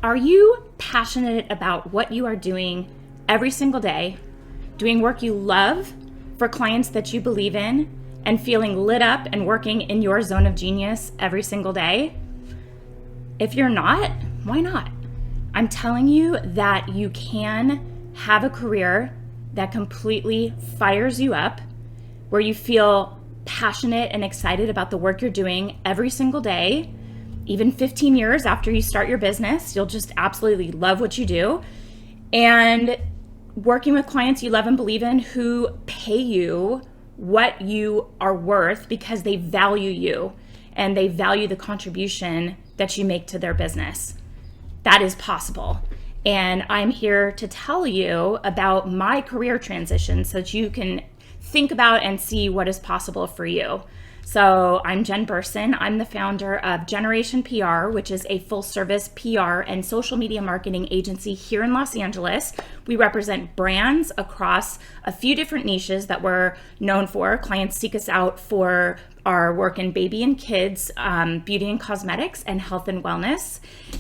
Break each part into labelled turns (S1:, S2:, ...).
S1: Are you passionate about what you are doing every single day, doing work you love for clients that you believe in, and feeling lit up and working in your zone of genius every single day? If you're not, why not? I'm telling you that you can have a career that completely fires you up, where you feel passionate and excited about the work you're doing every single day. Even 15 years after you start your business, you'll just absolutely love what you do. And working with clients you love and believe in who pay you what you are worth because they value you and they value the contribution that you make to their business. That is possible. And I'm here to tell you about my career transition so that you can think about and see what is possible for you. So I'm Jen Burson. I'm the founder of Generation PR, which is a full-service PR and social media marketing agency here in Los Angeles. We represent brands across a few different niches that we're known for. Clients seek us out for our work in baby and kids, beauty and cosmetics, and health and wellness.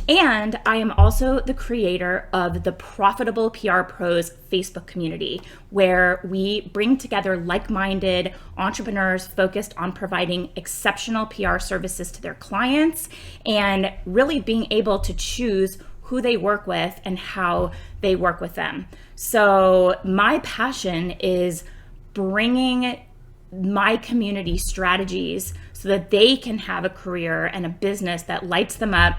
S1: And I am also the creator of the Profitable PR Pros Facebook community, where we bring together like-minded entrepreneurs focused on providing exceptional PR services to their clients and really being able to choose who they work with and how they work with them. So my passion is bringing my community strategies so that they can have a career and a business that lights them up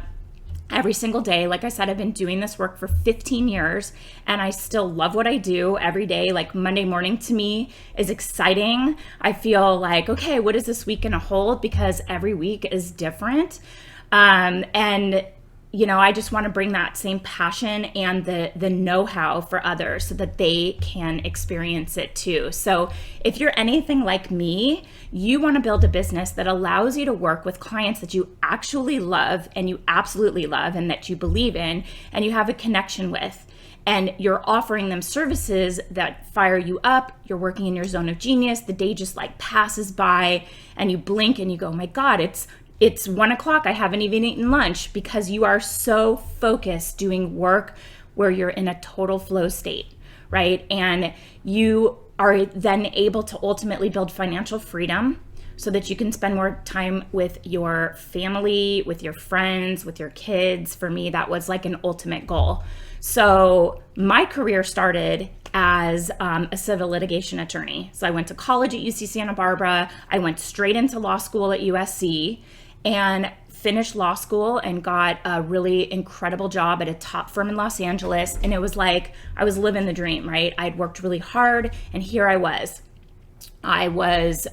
S1: every single day. Like I said, I've been doing this work for 15 years and I still love what I do every day. Like Monday morning to me is exciting. I feel like, okay, what is this week gonna hold? Because every week is different. I just want to bring that same passion and the know-how for others so that they can experience it too. So if you're anything like me, you want to build a business that allows you to work with clients that you actually love and you absolutely love and that you believe in and you have a connection with. And you're offering them services that fire you up. You're working in your zone of genius. The day just like passes by and you blink and you go, oh my God, it's 1 o'clock. I haven't even eaten lunch, because you are so focused doing work where you're in a total flow state, right? And you are then able to ultimately build financial freedom so that you can spend more time with your family, with your friends, with your kids. For me, that was like an ultimate goal. So my career started as a civil litigation attorney. So I went to college at UC Santa Barbara. I went straight into law school at USC and finished law school and got a really incredible job at a top firm in Los Angeles. And it was like I was living the dream, right? I'd worked really hard and here I was. I was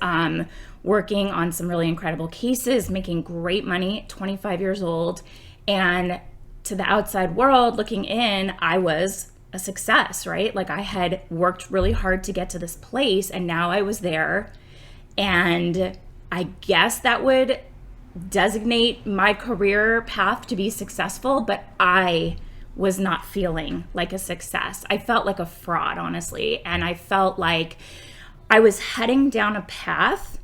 S1: working on some really incredible cases, making great money at 25 years old. And to the outside world looking in, I was a success, right? Like I had worked really hard to get to this place and now I was there. And I guess that would designate my career path to be successful, but I was not feeling like a success. I felt like a fraud, honestly. And I felt like I was heading down a path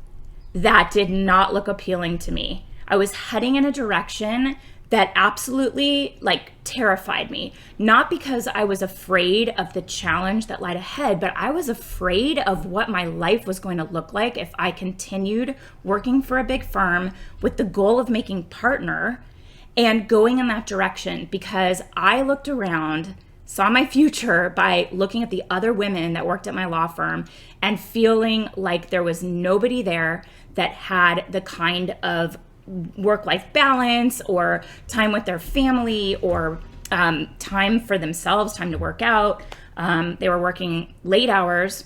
S1: that did not look appealing to me. I was heading in a direction that absolutely terrified me. Not because I was afraid of the challenge that lied ahead, but I was afraid of what my life was going to look like if I continued working for a big firm with the goal of making partner and going in that direction, because I looked around, saw my future by looking at the other women that worked at my law firm and feeling like there was nobody there that had the kind of work-life balance or time with their family or time for themselves, time to work out. They were working late hours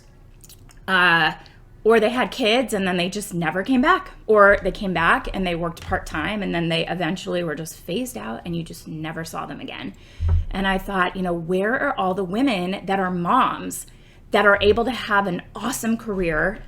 S1: or they had kids and then they just never came back, or they came back and they worked part-time and then they eventually were just phased out and you just never saw them again. And I thought, where are all the women that are moms that are able to have an awesome career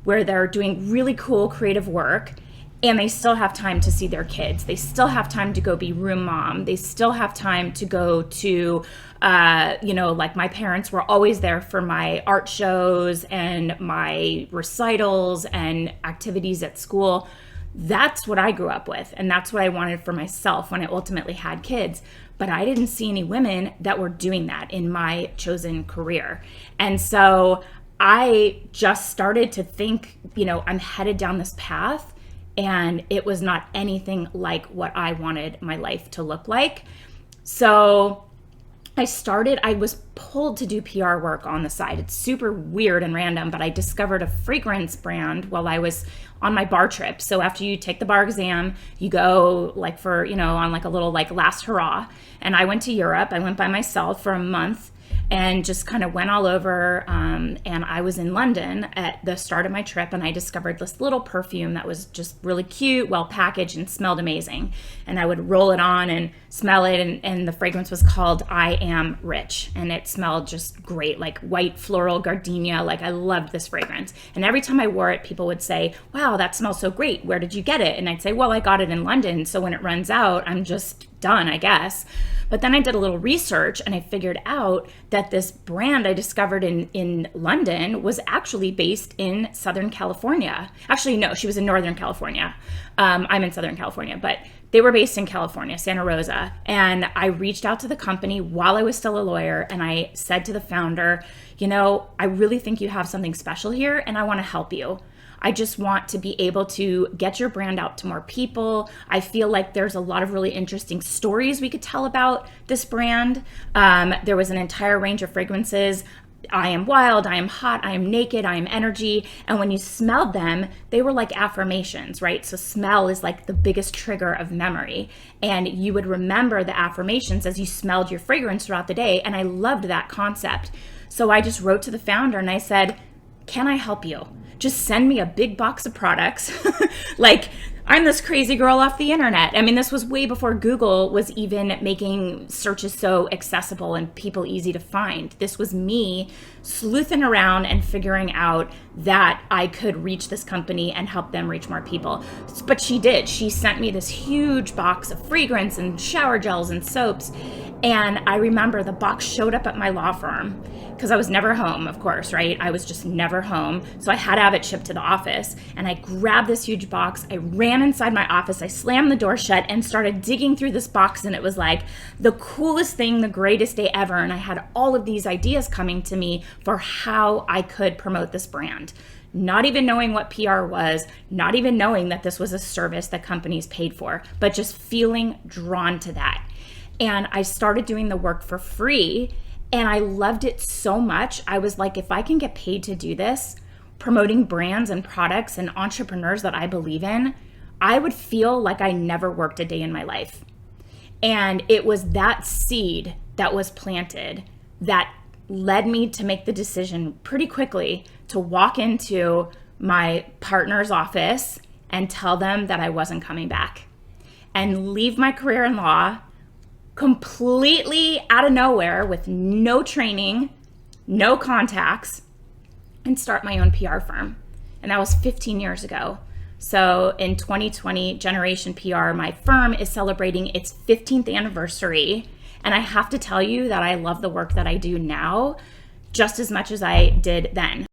S1: where they're doing really cool creative work and they still have time to see their kids. They still have time to go be room mom. They still have time to go to, like my parents were always there for my art shows and my recitals and activities at school. That's what I grew up with, and that's what I wanted for myself when I ultimately had kids. But I didn't see any women that were doing that in my chosen career. And so I just started to think, I'm headed down this path, and it was not anything like what I wanted my life to look like. So I was pulled to do PR work on the side. It's super weird and random, but I discovered a fragrance brand while I was on my bar trip. So after you take the bar exam, you go on a little last hurrah. And I went to Europe. I went by myself for a month and just kind of went all over. And I was in London at the start of my trip, and I discovered this little perfume that was just really cute, well packaged, and smelled amazing. And I would roll it on and smell it, and the fragrance was called I Am Rich, and it smelled just great, like white floral gardenia. Like, I loved this fragrance. And every time I wore it, people would say, wow, that smells so great. Where did you get it? And I'd say, well, I got it in London. So when it runs out, I'm just done, I guess. But then I did a little research, and I figured out that this brand I discovered in London was actually based in Southern California. Actually, no, she was in Northern California. I'm in Southern California, but they were based in California, Santa Rosa. And I reached out to the company while I was still a lawyer, and I said to the founder, I really think you have something special here, and I want to help you. I just want to be able to get your brand out to more people. I feel like there's a lot of really interesting stories we could tell about this brand. There was an entire range of fragrances. I am wild, I am hot, I am naked, I am energy. And when you smelled them, they were like affirmations, right? So smell is like the biggest trigger of memory. And you would remember the affirmations as you smelled your fragrance throughout the day. And I loved that concept. So I just wrote to the founder and I said, can I help you? Just send me a big box of products. Like, I'm this crazy girl off the internet. I mean, this was way before Google was even making searches so accessible and people easy to find. This was me sleuthing around and figuring out that I could reach this company and help them reach more people. But she did. She sent me this huge box of fragrance and shower gels and soaps. And I remember the box showed up at my law firm because I was never home, of course, right? I was just never home. So I had to have it shipped to the office. And I grabbed this huge box. I ran inside my office. I slammed the door shut and started digging through this box. And it was like the coolest thing, the greatest day ever. And I had all of these ideas coming to me for how I could promote this brand. Not even knowing what PR was, not even knowing that this was a service that companies paid for, but just feeling drawn to that. And I started doing the work for free, and I loved it so much. I was like, if I can get paid to do this, promoting brands and products and entrepreneurs that I believe in, I would feel like I never worked a day in my life. And it was that seed that was planted that led me to make the decision pretty quickly to walk into my partner's office and tell them that I wasn't coming back and leave my career in law completely out of nowhere with no training, no contacts, and start my own PR firm. And that was 15 years ago. So in 2020, Generation PR, my firm is celebrating its 15th anniversary. And I have to tell you that I love the work that I do now just as much as I did then.